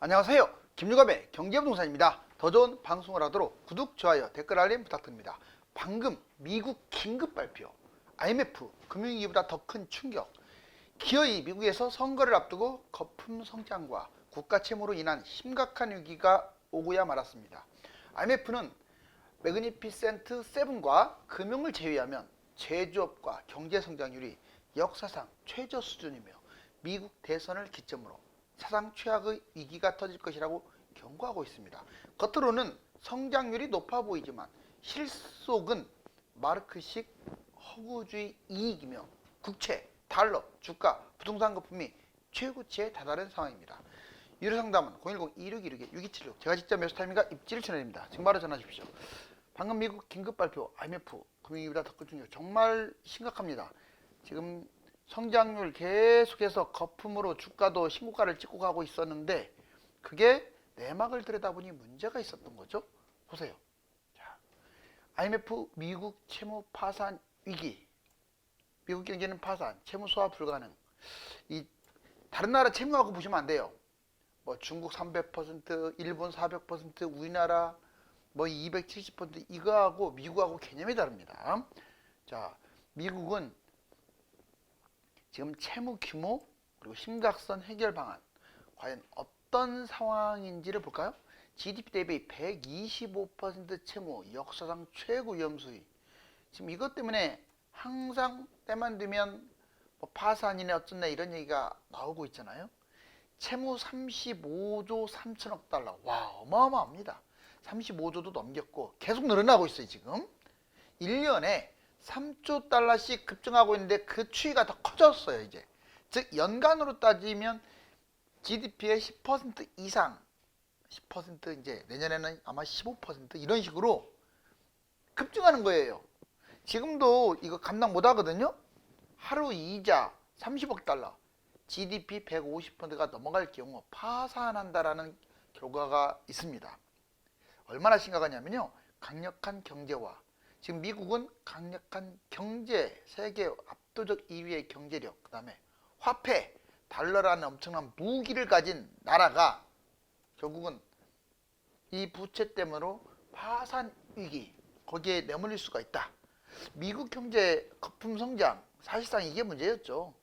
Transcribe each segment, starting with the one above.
안녕하세요. 김유갑의 경제부동산입니다. 더 좋은 방송을 하도록 구독, 좋아요, 댓글 알림 부탁드립니다. 방금 미국 긴급 발표, IMF 금융위기보다 더 큰 충격, 기어이 미국에서 선거를 앞두고 거품 성장과 국가 채무로 인한 심각한 위기가 오고야 말았습니다. IMF는 매그니피센트 7과 금융을 제외하면 제조업과 경제 성장률이 역사상 최저 수준이며 미국 대선을 기점으로 사상 최악의 위기가 터질 것이라고 경고하고 있습니다. 겉으로는 성장률이 높아 보이지만 실속은 마르크식 허구주의 이익이며 국채, 달러, 주가, 부동산 거품이 최고치에 다다른 상황입니다. 유료상담은 010-2616-6276 제가 직접 매수타임과 입지를 전해드립니다. 지금 바로 전화 주십시오. 방금 미국 긴급 발표 IMF 금융위기보다 더 큰 충격 정말 심각합니다. 지금 성장률 계속해서 거품으로 주가도 신고가를 찍고 가고 있었는데 그게 내막을 들여다보니 문제가 있었던 거죠. 보세요. 자, IMF 미국 채무 파산 위기, 미국 경제는 파산, 채무 소화 불가능. 이 다른 나라 채무하고 보시면 안 돼요. 뭐 중국 300%, 일본 400%, 우리나라 뭐 270% 이거하고 미국하고 개념이 다릅니다. 자, 미국은 지금 채무 규모 그리고 심각성 해결 방안 과연 어떤 상황인지를 볼까요? GDP 대비 125% 채무 역사상 최고 위험 수위. 지금 이것 때문에 항상 때만 되면 뭐 파산이네 어쩌네 이런 얘기가 나오고 있잖아요. 채무 35조 3천억 달러. 와, 어마어마합니다. 35조도 넘겼고 계속 늘어나고 있어요. 지금 1년에 3조 달러씩 급증하고 있는데 그 추이가 더 커졌어요. 이제 즉 연간으로 따지면 GDP의 10% 이상, 10% 이제 내년에는 아마 15% 이런 식으로 급증하는 거예요. 지금도 이거 감당 못 하거든요. 하루 이자 30억 달러, GDP 150%가 넘어갈 경우 파산한다라는 결과가 있습니다. 얼마나 심각하냐면요, 강력한 경제와 지금 미국은 강력한 경제, 세계 압도적 2위의 경제력, 그 다음에 화폐, 달러라는 엄청난 무기를 가진 나라가 결국은 이 부채 때문에 파산 위기, 거기에 내몰릴 수가 있다. 미국 경제 거품 성장, 사실상 이게 문제였죠.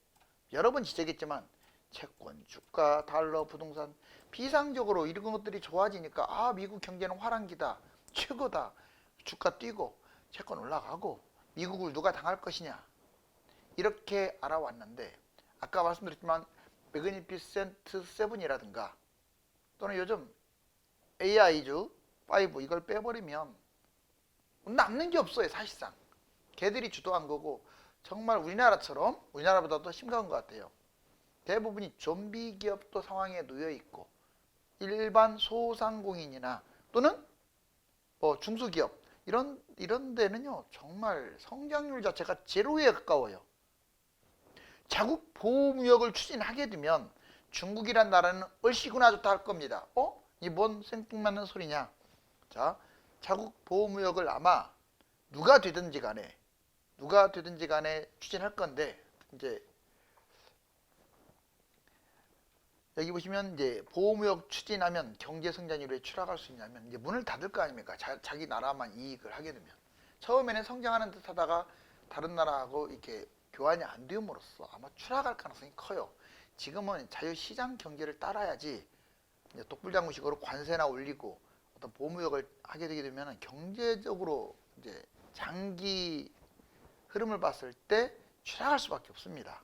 여러 번 지적했지만 채권, 주가, 달러, 부동산 비상적으로 이런 것들이 좋아지니까 아, 미국 경제는 화랑기다, 최고다, 주가 뛰고 채권 올라가고 미국을 누가 당할 것이냐 이렇게 알아왔는데 아까 말씀드렸지만 매그니피센트 7이라든가 또는 요즘 AI주 5 이걸 빼버리면 남는 게 없어요. 사실상 걔들이 주도한 거고 정말 우리나라처럼 우리나라보다도 심각한 것 같아요. 대부분이 좀비 기업도 상황에 놓여 있고 일반 소상공인이나 또는 뭐 중소기업 이런 데는요 정말 성장률 자체가 제로에 가까워요. 자국 보호무역을 추진하게 되면 중국이란 나라는 얼씨구나 좋다 할 겁니다. 이 뭔 생뚱맞는 소리냐. 자, 자국 보호무역을 아마 누가 되든지 간에 추진할 건데 이제 여기 보시면 이제 보호무역 추진하면 경제 성장률이 추락할 수 있냐면 이제 문을 닫을 거 아닙니까? 자기 나라만 이익을 하게 되면 처음에는 성장하는 듯 하다가 다른 나라하고 이렇게 교환이 안 됨으로써 아마 추락할 가능성이 커요. 지금은 자유시장 경제를 따라야지 이제 독불장군식으로 관세나 올리고 어떤 보호무역을 하게 되게 되면 경제적으로 이제 장기 흐름을 봤을 때 추락할 수밖에 없습니다.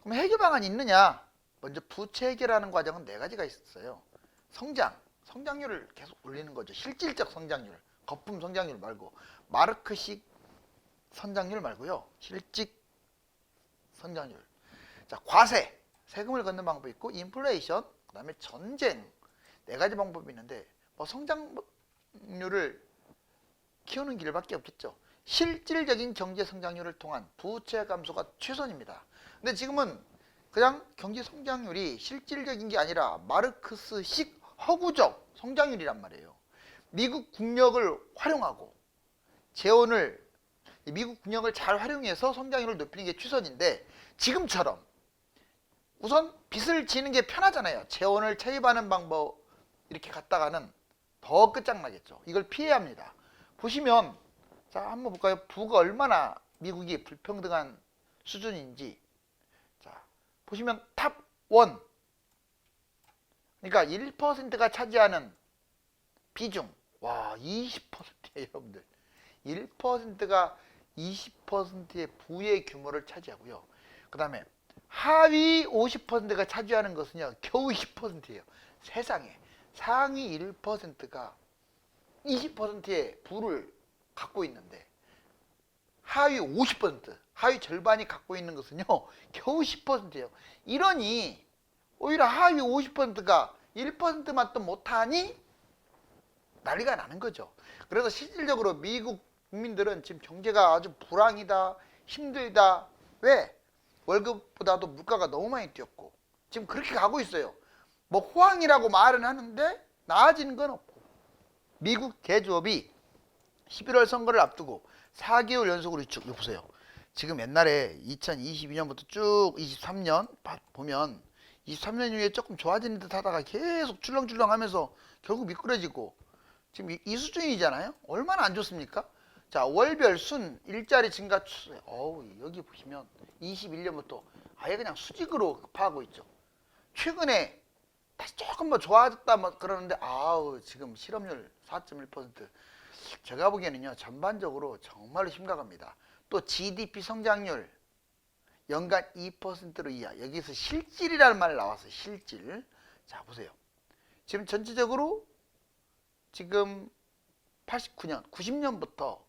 그럼 해결 방안이 있느냐? 먼저 부채 해결하는 과정은 네 가지가 있어요. 성장률을 계속 올리는 거죠. 실질적 성장률, 거품 성장률 말고 마르크식 성장률 말고요. 실직 성장률. 자, 과세, 세금을 걷는 방법이 있고 인플레이션, 그 다음에 전쟁 네 가지 방법이 있는데 뭐 성장률을 키우는 길밖에 없겠죠. 실질적인 경제 성장률을 통한 부채 감소가 최선입니다. 근데 지금은 그냥 경제 성장률이 실질적인 게 아니라 마르크스식 허구적 성장률이란 말이에요. 미국 국력을 활용하고 미국 국력을 잘 활용해서 성장률을 높이는 게 최선인데 지금처럼 우선 빚을 지는 게 편하잖아요. 재원을 차입하는 방법 이렇게 갔다가는 더 끝장나겠죠. 이걸 피해야 합니다. 보시면 자 한번 볼까요? 부가 얼마나 미국이 불평등한 수준인지. 자 보시면 탑 1, 그러니까 1%가 차지하는 비중, 와 20%예요 여러분들. 1%가 20%의 부의 규모를 차지하고요. 그 다음에 하위 50%가 차지하는 것은요 겨우 20%예요. 세상에 상위 1%가 20%의 부를 갖고 있는데 하위 50%, 하위 절반이 갖고 있는 것은요 겨우 10%예요. 이러니 오히려 하위 50%가 1%만 또 못하니 난리가 나는 거죠. 그래서 실질적으로 미국 국민들은 지금 경제가 아주 불황이다, 힘들다. 왜? 월급보다도 물가가 너무 많이 뛰었고 지금 그렇게 가고 있어요. 뭐 호황이라고 말은 하는데 나아지는 건 없고. 미국 제조업이 11월 선거를 앞두고 4개월 연속으로 위축. 이거 보세요. 지금 옛날에 2022년부터 쭉 23년 보면 23년 이후에 조금 좋아지는 듯 하다가 계속 출렁출렁 하면서 결국 미끄러지고 지금 이 수준이잖아요. 얼마나 안 좋습니까? 자, 월별 순 일자리 증가 추세. 여기 보시면 21년부터 아예 그냥 수직으로 급하고 있죠. 최근에 다시 조금 뭐 좋아졌다 뭐 그러는데 지금 실업률 4.1%. 제가 보기에는요 전반적으로 정말로 심각합니다. 또 GDP 성장률 연간 2%로 이하. 여기서 실질이라는 말 나왔어요. 실질. 자 보세요. 지금 전체적으로 지금 89년 90년부터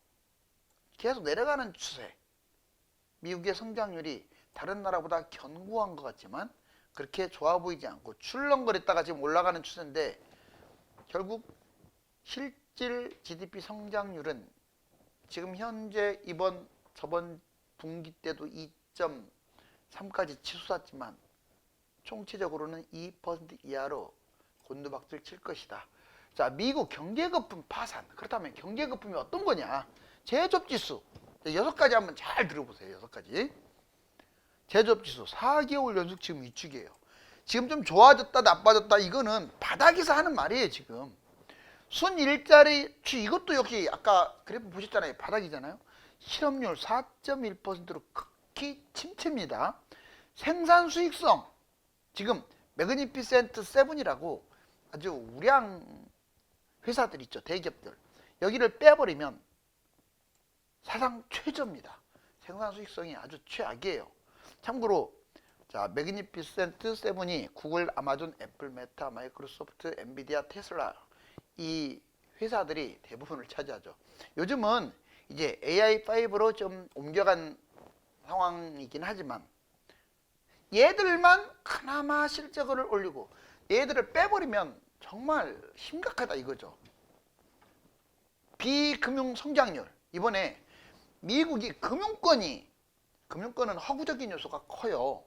계속 내려가는 추세. 미국의 성장률이 다른 나라보다 견고한 것 같지만 그렇게 좋아 보이지 않고 출렁거렸다가 지금 올라가는 추세인데 결국 실질 GDP 성장률은 지금 현재 저번 분기 때도 2.3까지 치솟았지만 총체적으로는 2% 이하로 곤두박질 칠 것이다. 자, 미국 경제거품 파산. 그렇다면 경제거품이 어떤 거냐? 제조업지수 6가지 한번 잘 들어보세요. 6가지. 제조업지수 4개월 연속 지금 위축이에요. 지금 좀 좋아졌다 나빠졌다 이거는 바닥에서 하는 말이에요. 지금 순 일자리 이것도 역시 아까 그래프 보셨잖아요. 바닥이잖아요. 실업률 4.1%로 극히 침체입니다. 생산 수익성 지금 매그니피센트 세븐이라고 아주 우량 회사들 있죠. 대기업들. 여기를 빼버리면 사상 최저입니다. 생산 수익성이 아주 최악이에요. 참고로 자 매그니피센트 세븐이 구글, 아마존, 애플, 메타, 마이크로소프트, 엔비디아, 테슬라 이 회사들이 대부분을 차지하죠. 요즘은 이제 AI5로 좀 옮겨간 상황이긴 하지만 얘들만 그나마 실적을 올리고 얘들을 빼버리면 정말 심각하다 이거죠. 비금융 성장률. 이번에 미국이 금융권은 허구적인 요소가 커요.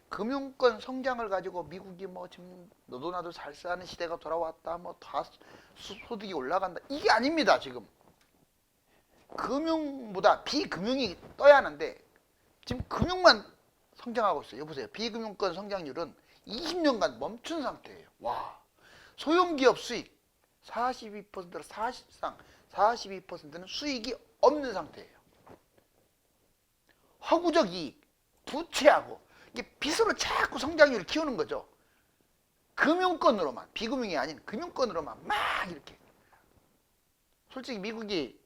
금융권 성장을 가지고 미국이 뭐 지금 너도 나도 잘 사는 시대가 돌아왔다, 뭐 다 소득이 올라간다, 이게 아닙니다. 지금 금융보다 비금융이 떠야 하는데 지금 금융만 성장하고 있어요. 여보세요. 비금융권 성장률은 20년간 멈춘 상태예요. 와, 소형기업 수익 42%로 사실상 42%는 수익이 없는 상태예요. 허구적 이익, 부채하고 이게 빚으로 자꾸 성장률을 키우는 거죠. 금융권으로만, 비금융이 아닌 금융권으로만 막 이렇게. 솔직히 미국이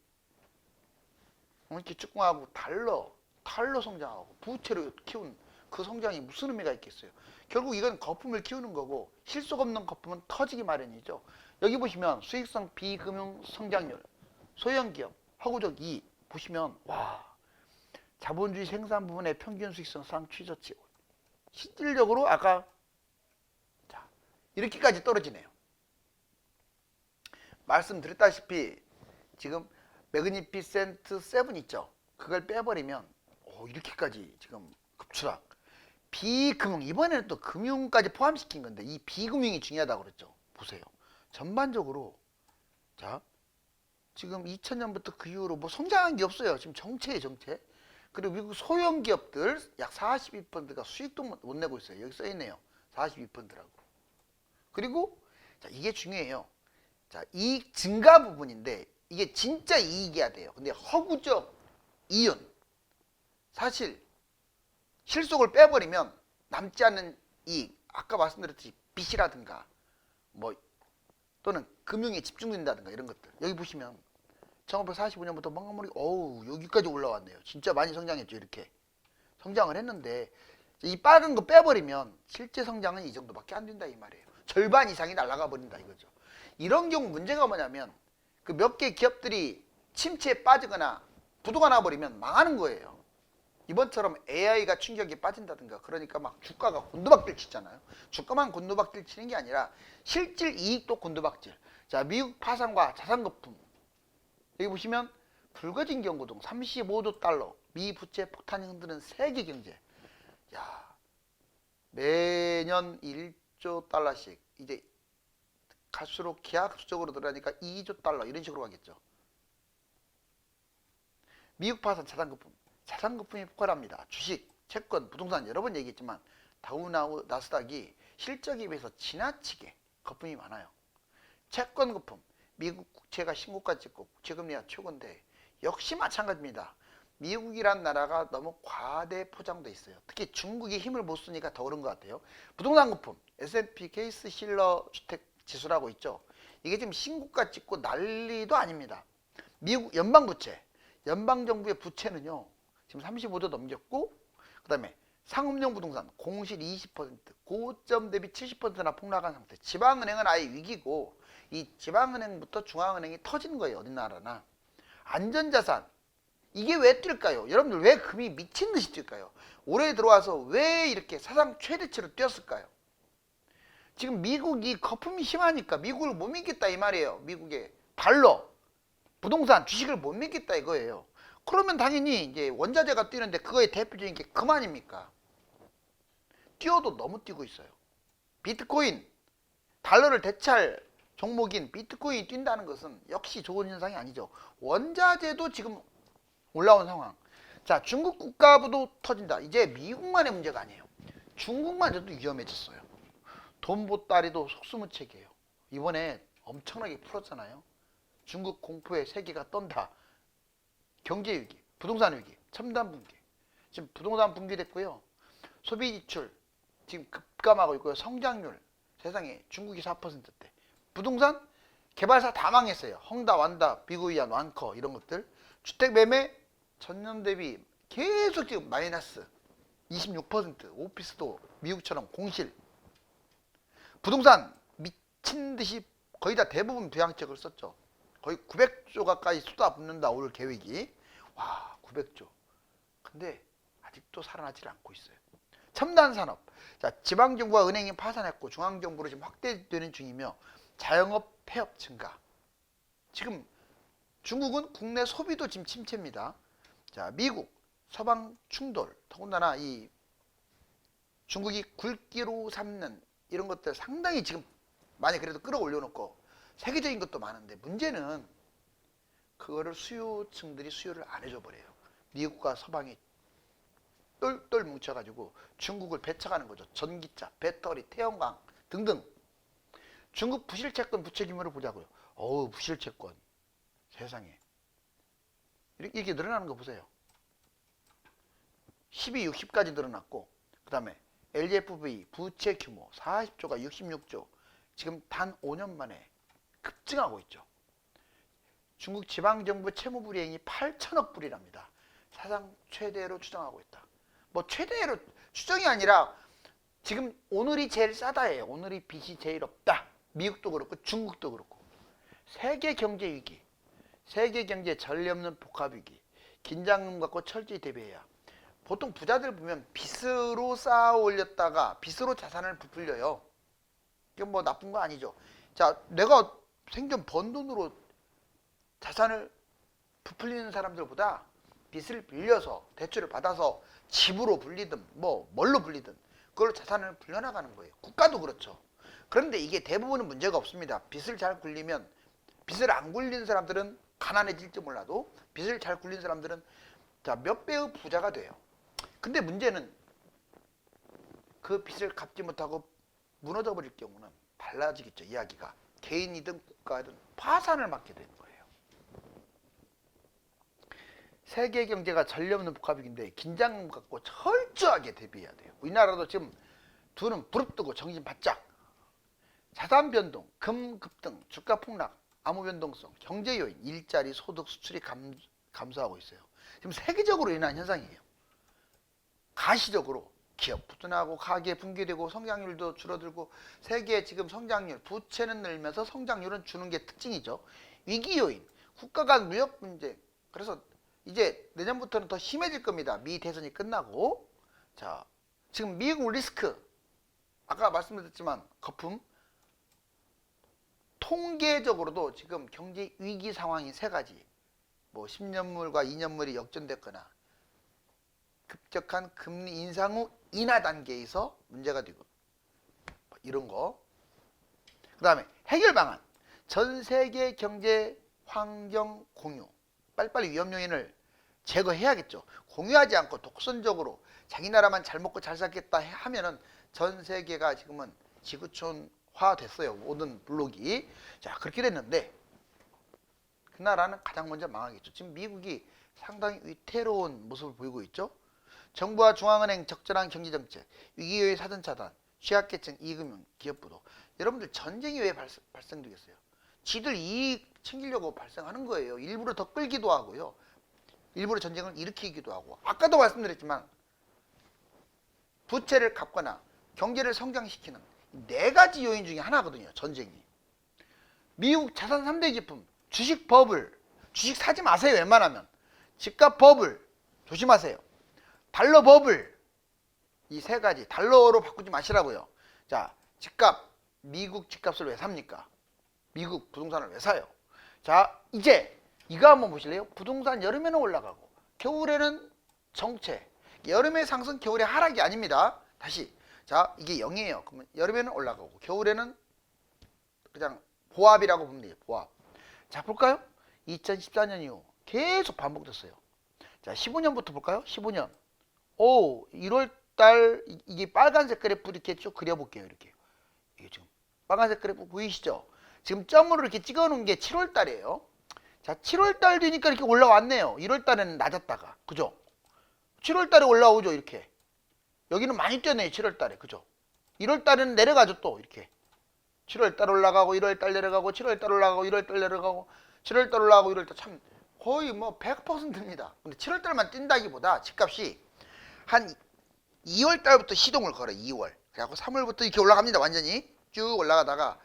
이렇게 축구하고 달러 성장하고 부채로 키운 그 성장이 무슨 의미가 있겠어요. 결국 이건 거품을 키우는 거고 실속 없는 거품은 터지기 마련이죠. 여기 보시면 수익성 비금융 성장률, 소형기업, 허구적 이익 보시면 와, 자본주의 생산 부분의 평균 수익성 상 최저치. 실질적으로 아까 자 이렇게까지 떨어지네요. 말씀드렸다시피 지금 매그니피센트 세븐 있죠. 그걸 빼버리면 이렇게까지 지금 급추락. 비금융, 이번에는 또 금융까지 포함시킨 건데 이 비금융이 중요하다고 그랬죠. 보세요. 전반적으로 자 지금 2000년부터 그 이후로 뭐 성장한 게 없어요. 지금 정체예요, 정체. 그리고 미국 소형 기업들 약 42%가 수익도 못 내고 있어요. 여기 써 있네요. 42%라고. 그리고 자, 이게 중요해요. 자, 이익 증가 부분인데 이게 진짜 이익이야 돼요. 근데 허구적 이윤. 사실 실속을 빼버리면 남지 않는 이익. 아까 말씀드렸듯이 빚이라든가 뭐 또는 금융에 집중된다든가 이런 것들. 여기 보시면 1945년부터 망가물이 어우 여기까지 올라왔네요. 진짜 많이 성장했죠. 이렇게 성장을 했는데 이 빨간 거 빼버리면 실제 성장은 이 정도밖에 안 된다 이 말이에요. 절반 이상이 날아가 버린다 이거죠. 이런 경우 문제가 뭐냐면 그 몇 개 기업들이 침체에 빠지거나 부도가 나버리면 망하는 거예요. 이번처럼 AI가 충격에 빠진다든가 그러니까 막 주가가 곤두박질 치잖아요. 주가만 곤두박질 치는 게 아니라 실질 이익도 곤두박질. 자, 미국 파산과 자산 거품. 여기 보시면 불거진 경고등 35조 달러 미 부채 폭탄이 흔드는 세계 경제. 야, 매년 1조 달러씩 이제 갈수록 기하급수적으로 들어가니까 2조 달러 이런 식으로 가겠죠. 미국 파산 자산 거품. 자산 거품이 폭발합니다. 주식, 채권, 부동산 여러 번 얘기했지만 다우나우 나스닥이 실적에 비해서 지나치게 거품이 많아요. 채권 거품. 미국 국채가 신고가 찍고 국채금리가 최고인데 역시 마찬가지입니다. 미국이란 나라가 너무 과대 포장돼 있어요. 특히 중국이 힘을 못 쓰니까 더 그런 것 같아요. 부동산 거품. S&P 케이스 실러 주택 지수라고 있죠. 이게 지금 신고가 찍고 난리도 아닙니다. 미국 연방부채. 연방정부의 부채는요. 지금 35조 넘겼고 그 다음에 상업용 부동산 공실 20% 고점 대비 70%나 폭락한 상태. 지방은행은 아예 위기고 이 지방은행부터 중앙은행이 터지는 거예요. 어디 나라나. 안전자산 이게 왜 뛸까요? 여러분들 왜 금이 미친 듯이 뛸까요? 올해 들어와서 왜 이렇게 사상 최대치로 뛰었을까요? 지금 미국이 거품이 심하니까 미국을 못 믿겠다 이 말이에요. 미국의 발로 부동산 주식을 못 믿겠다 이거예요. 그러면 당연히 이제 원자재가 뛰는데 그거의 대표적인 게 금 아닙니까? 뛰어도 너무 뛰고 있어요. 비트코인 달러를 대체할 종목인 비트코인이 뛴다는 것은 역시 좋은 현상이 아니죠. 원자재도 지금 올라온 상황. 자, 중국 국가부도 터진다. 이제 미국만의 문제가 아니에요. 중국마저도 위험해졌어요. 돈 보따리도 속수무책이에요. 이번에 엄청나게 풀었잖아요. 중국 공포의 세계가 떤다. 경제 위기, 부동산 위기, 첨단 붕괴. 지금 부동산 붕괴됐고요. 소비 지출 지금 급감하고 있고요. 성장률 세상에 중국이 4%대. 부동산 개발사 다 망했어요. 헝다, 완다, 비구이안, 완커 이런 것들. 주택 매매 전년 대비 계속 지금 마이너스 26%. 오피스도 미국처럼 공실. 부동산 미친 듯이 거의 다 대부분 부양책을 썼죠. 거의 900조 가까이 쏟아붓는다 올 계획이. 와 900조. 근데 아직도 살아나질 않고 있어요. 첨단 산업. 자, 지방정부와 은행이 파산했고 중앙정부로 지금 확대되는 중이며 자영업 폐업 증가. 지금 중국은 국내 소비도 지금 침체입니다. 자, 미국 서방 충돌. 더군다나 이 중국이 굵기로 삼는 이런 것들 상당히 지금 많이 그래도 끌어올려 놓고 세계적인 것도 많은데 문제는 그거를 수요층들이 수요를 안 해줘 버려요. 미국과 서방이 똘똘 뭉쳐가지고 중국을 배척하는 거죠. 전기차, 배터리, 태양광 등등. 중국 부실채권 부채 규모를 보자고요. 어우 부실채권 세상에 이렇게 늘어나는 거 보세요. 12, 60까지 늘어났고 그 다음에 LGFV 부채 규모 40조가 66조 지금 단 5년 만에 급증하고 있죠. 중국 지방정부 채무불이행이 8천억 불이랍니다. 사상 최대로 추정하고 있다. 뭐 최대로 추정이 아니라 지금 오늘이 제일 싸다예요. 오늘이 빚이 제일 없다. 미국도 그렇고 중국도 그렇고. 세계 경제 위기, 세계 경제 전례 없는 복합 위기, 긴장감 갖고 철저히 대비해야. 보통 부자들 보면 빚으로 쌓아 올렸다가 빚으로 자산을 부풀려요. 이건 뭐 나쁜 거 아니죠. 자, 내가 생전 번 돈으로 자산을 부풀리는 사람들보다 빚을 빌려서 대출을 받아서 집으로 불리든 뭐 뭘로 불리든 그걸로 자산을 불려나가는 거예요. 국가도 그렇죠. 그런데 이게 대부분은 문제가 없습니다. 빚을 잘 굴리면 빚을 안 굴리는 사람들은 가난해질지 몰라도 빚을 잘 굴리는 사람들은 자, 몇 배의 부자가 돼요. 근데 문제는 그 빚을 갚지 못하고 무너져 버릴 경우는 달라지겠죠. 이야기가 개인이든 국가든 파산을 맞게 되는 거예요. 세계 경제가 전례없는 복합위기인데 긴장감 갖고 철저하게 대비해야 돼요. 우리나라도 지금 두 눈 부릅뜨고 정신 바짝. 자산 변동, 금 급등, 주가 폭락, 암호 변동성, 경제 요인, 일자리, 소득, 수출이 감소하고 있어요. 지금 세계적으로 일어난 현상이에요. 가시적으로 기업 부진하고 가계 붕괴되고 성장률도 줄어들고 세계 지금 성장률, 부채는 늘면서 성장률은 주는 게 특징이죠. 위기 요인, 국가 간 무역 문제. 그래서 이제 내년부터는 더 심해질 겁니다. 미 대선이 끝나고. 자, 지금 미국 리스크 아까 말씀드렸지만 거품 통계적으로도 지금 경제 위기 상황이 세 가지. 뭐 10년물과 2년물이 역전됐거나 급격한 금리 인상 후 인하 단계에서 문제가 되고 이런 거. 그 다음에 해결 방안. 전 세계 경제 환경 공유. 빨리빨리 위험 요인을 제거해야겠죠. 공유하지 않고 독선적으로 자기 나라만 잘 먹고 잘 살겠다 하면은 전 세계가 지금은 지구촌화 됐어요. 모든 블록이. 자, 그렇게 됐는데 그 나라는 가장 먼저 망하겠죠. 지금 미국이 상당히 위태로운 모습을 보이고 있죠. 정부와 중앙은행 적절한 경제정책, 위기요인 사전차단, 취약계층, 이금융, 기업부도. 여러분들 전쟁이 왜 발생되겠어요? 지들 이익 챙기려고 발생하는 거예요. 일부러 더 끌기도 하고요. 일부러 전쟁을 일으키기도 하고. 아까도 말씀드렸지만 부채를 갚거나 경제를 성장시키는 네 가지 요인 중에 하나거든요. 전쟁이. 미국 자산 3대 기품, 주식 버블, 주식 사지 마세요. 웬만하면. 집값 버블 조심하세요. 달러 버블, 이 세 가지 달러로 바꾸지 마시라고요. 자, 집값, 미국 집값을 왜 삽니까? 미국 부동산을 왜 사요? 자, 이제 이거 한번 보실래요? 부동산 여름에는 올라가고 겨울에는 정체. 여름에 상승, 겨울에 하락이 아닙니다. 다시. 자, 이게 0이에요. 그러면 여름에는 올라가고 겨울에는 그냥 보합이라고 보면 돼요. 보합. 자, 볼까요? 2014년 이후 계속 반복됐어요. 자, 15년부터 볼까요? 15년. 오, 1월달 이게 빨간색 그래프 이렇게 쭉 그려볼게요. 이렇게. 이게 지금 빨간색 그래프 보이시죠? 지금 점으로 이렇게 찍어놓은 게 7월달이에요. 자, 7월달 되니까 이렇게 올라왔네요. 1월달에는 낮았다가, 그죠? 7월달에 올라오죠, 이렇게. 여기는 많이 뛰었네요, 7월달에, 그죠? 1월달에는 내려가죠, 또 이렇게. 7월달 올라가고 1월달 내려가고 7월달 올라가고 1월달 내려가고 7월달 올라가고 1월달 참 거의 뭐 100%입니다. 근데 7월달만 뛴다기보다 집값이 한 2월달부터 시동을 걸어요. 2월. 그래갖고 3월부터 이렇게 올라갑니다. 완전히 쭉 올라가다가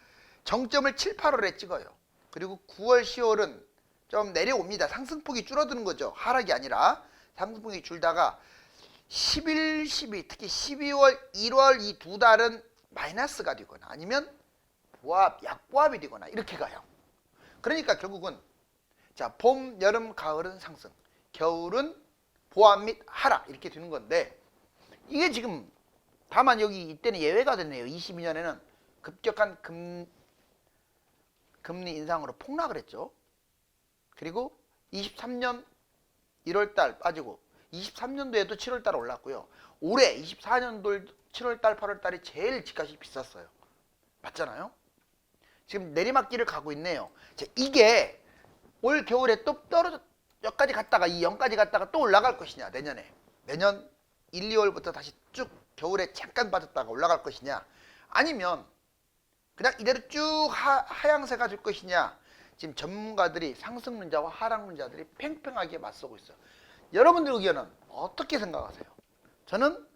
정점을 7, 8월에 찍어요. 그리고 9월, 10월은 좀 내려옵니다. 상승폭이 줄어드는 거죠. 하락이 아니라 상승폭이 줄다가 11, 12, 특히 12월, 1월 이 두 달은 마이너스가 되거나 아니면 보합, 약보합이 되거나 이렇게 가요. 그러니까 결국은 자, 봄, 여름, 가을은 상승, 겨울은 보합 및 하락 이렇게 되는 건데 이게 지금 다만 여기 이때는 예외가 됐네요. 22년에는 급격한 금리 인상으로 폭락을 했죠. 그리고 23년 1월달 빠지고 23년도에도 7월달 올랐고요. 올해 24년도 7월달 8월달이 제일 집값이 비쌌어요. 맞잖아요. 지금 내리막길을 가고 있네요. 자, 이게 올 겨울에 또 떨어져 여기까지 갔다가 이 0까지 갔다가 또 올라갈 것이냐 내년에 내년 1, 2월부터 다시 쭉 겨울에 잠깐 빠졌다가 올라갈 것이냐 아니면 그냥 이대로 쭉 하향세가 될 것이냐 지금 전문가들이 상승론자와 하락론자들이 팽팽하게 맞서고 있어요. 여러분들 의견은 어떻게 생각하세요? 저는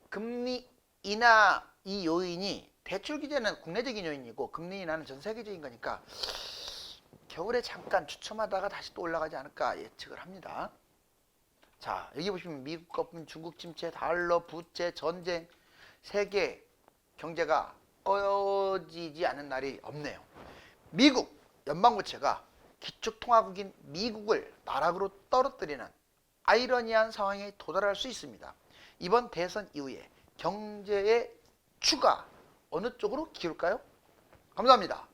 금리 인하 이 요인이 대출 규제는 국내적인 요인이고 금리 인하는 전 세계적인 거니까 겨울에 잠깐 주춤하다가 다시 또 올라가지 않을까 예측을 합니다. 자, 여기 보시면 미국 거품, 중국 침체, 달러, 부채, 전쟁, 세계 경제가 꺼지지 않는 날이 없네요. 미국 연방부채가 기축통화국인 미국을 나락으로 떨어뜨리는 아이러니한 상황에 도달할 수 있습니다. 이번 대선 이후에 경제의 추가 어느 쪽으로 기울까요? 감사합니다.